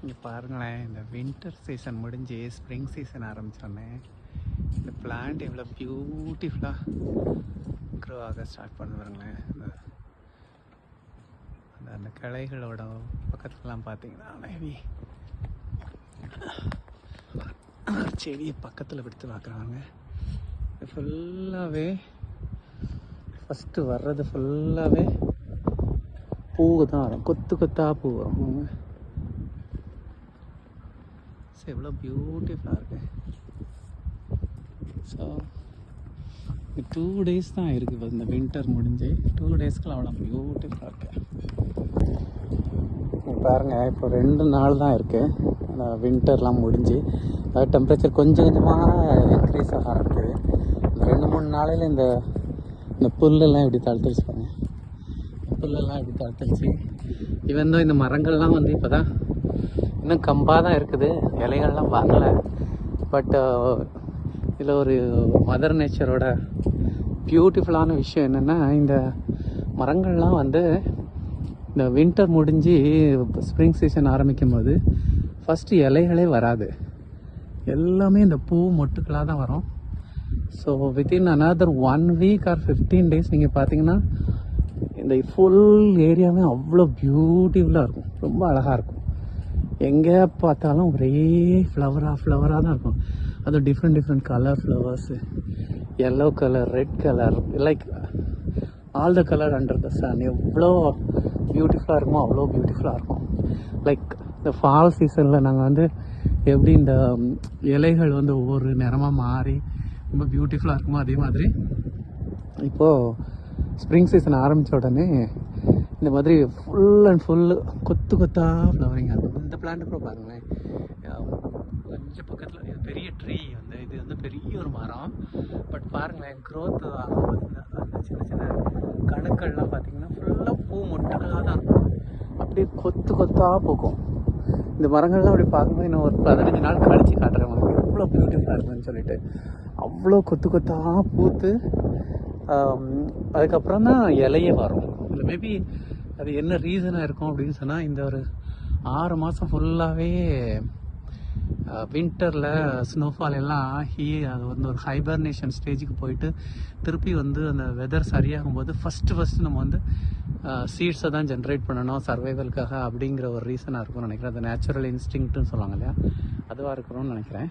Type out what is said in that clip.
இங்கே பாருங்களேன், இந்த வின்டர் சீசன் முடிஞ்சு ஸ்ப்ரிங் சீசன் ஆரம்பித்தோடனே இந்த பிளான்ட் எவ்வளோ பியூட்டிஃபுல்லாக க்ரோ ஆக ஸ்டார்ட் பண்ணுவாருங்களேன். அந்த கிளைகளோட பக்கத்துலலாம் பார்த்தீங்கன்னா மேபி செடியை பக்கத்தில் விடுத்து பார்க்குறாங்க. ஃபுல்லாகவே ஃபஸ்ட்டு வர்றது ஃபுல்லாகவே பூ தான் வரும், கொத்து கொத்தாக பூ வரும். ஸோ எவ்வளோ பியூட்டிஃபுல்லாக இருக்கு. ஸோ 2 days தான் இருக்குது இப்போ இந்த வின்டர் முடிஞ்சு. 2 daysக்குள்ள அவ்வளோ பியூட்டிஃபுல்லாக இருக்கு. பாருங்கள், இப்போ 2 நாள் தான் இருக்குது அந்த வின்டர்லாம் முடிஞ்சு. அதாவது டெம்பரேச்சர் கொஞ்சம் கொஞ்சமாக இன்க்ரீஸ் ஆக ஆரம்பிக்குது. இந்த 2-3 நாளையில் இந்த புல்லெல்லாம் எப்படி தழுத்துருச்சு பாருங்க. புல்லெல்லாம் எப்படி தழுத்துருச்சு. இவன் தான் இந்த மரங்கள்லாம் வந்து இப்போ தான் இன்னும் கம்பாக தான் இருக்குது, இலைகள்லாம் வரல. பட் இதில் ஒரு மதர் நேச்சரோட பியூட்டிஃபுல்லான விஷயம் என்னென்னா, இந்த மரங்கள்லாம் வந்து இந்த வின்டர் முடிஞ்சு ஸ்ப்ரிங் சீசன் ஆரம்பிக்கும் போது ஃபஸ்ட்டு இலைகளே வராது, எல்லாமே இந்த பூ மொட்டுக்களாக தான் வரும். So within another 1 week or 15 days நீங்கள் பார்த்தீங்கன்னா இந்த ஃபுல் ஏரியாவே அவ்வளோ பியூட்டிஃபுல்லாக இருக்கும், ரொம்ப அழகாக இருக்கும். எங்கே பார்த்தாலும் ஒரே ஃப்ளவராக தான் இருக்கும். அது different colour flowers, yellow colour, red colour, like all the colour under the sun. எவ்வளோ பியூட்டிஃபுல்லாக இருக்குமோ அவ்வளோ பியூட்டிஃபுல்லாக இருக்கும். லைக் இந்த ஃபால் சீசனில் நாங்கள் வந்து எப்படி இந்த இலைகள் வந்து ஒவ்வொரு நிறமாக மாறி ரொம்ப பியூட்டிஃபுல்லாக இருக்குமோ, அதே மாதிரி இப்போது ஸ்ப்ரிங் சீசன் ஆரம்பித்த உடனே இந்த மாதிரி ஃபுல் அண்ட் ஃபுல்லு கொத்தாக ஃப்ளவரிங் ஆகும். இந்த பிளான்ட் கூட பாருங்களேன், கொஞ்சம் பக்கத்தில் இது பெரிய ட்ரீ வந்து, இது வந்து பெரிய ஒரு மரம். பட் பாருங்களேன், க்ரோத் ஆகும்போது அந்த சின்ன சின்ன கணுக்கள்லாம் பார்த்தீங்கன்னா ஃபுல்லாக பூ மொட்டுகளாக தான் இருக்கும். அப்படியே கொத்தாக பூக்கும். இந்த மரங்கள்லாம் அப்படி பார்க்கும்போது இன்னும் ஒரு 15 நாள் கழிச்சு காட்டுறேன் உங்களுக்கு எவ்வளோ பியூட்டிஃபுல்லாக இருக்குன்னு சொல்லிட்டு. அவ்வளோ கொத்தாக பூத்து அதுக்கப்புறம் தான் இலையே வரும். இல்லை மேபி அது என்ன ரீசனாக இருக்கும் அப்படின்னு சொன்னால், இந்த ஒரு 6 மாதம் ஃபுல்லாகவே வின்டரில் ஸ்னோஃபால் எல்லாம் அது வந்து ஒரு ஹைபர்னேஷன் ஸ்டேஜுக்கு போயிட்டு திருப்பி வந்து அந்த வெதர் சரியாகும் போது ஃபஸ்ட்டு நம்ம வந்து சீட்ஸை தான் ஜென்ரேட் பண்ணணும் சர்வைவலுக்காக அப்படிங்கிற ஒரு ரீசனாக இருக்கும்னு நினைக்கிறேன். அது நேச்சுரல் இன்ஸ்டிங்க்ட்னு சொல்லுவாங்க இல்லையா, அதுவாக இருக்கணும்னு நினைக்கிறேன்.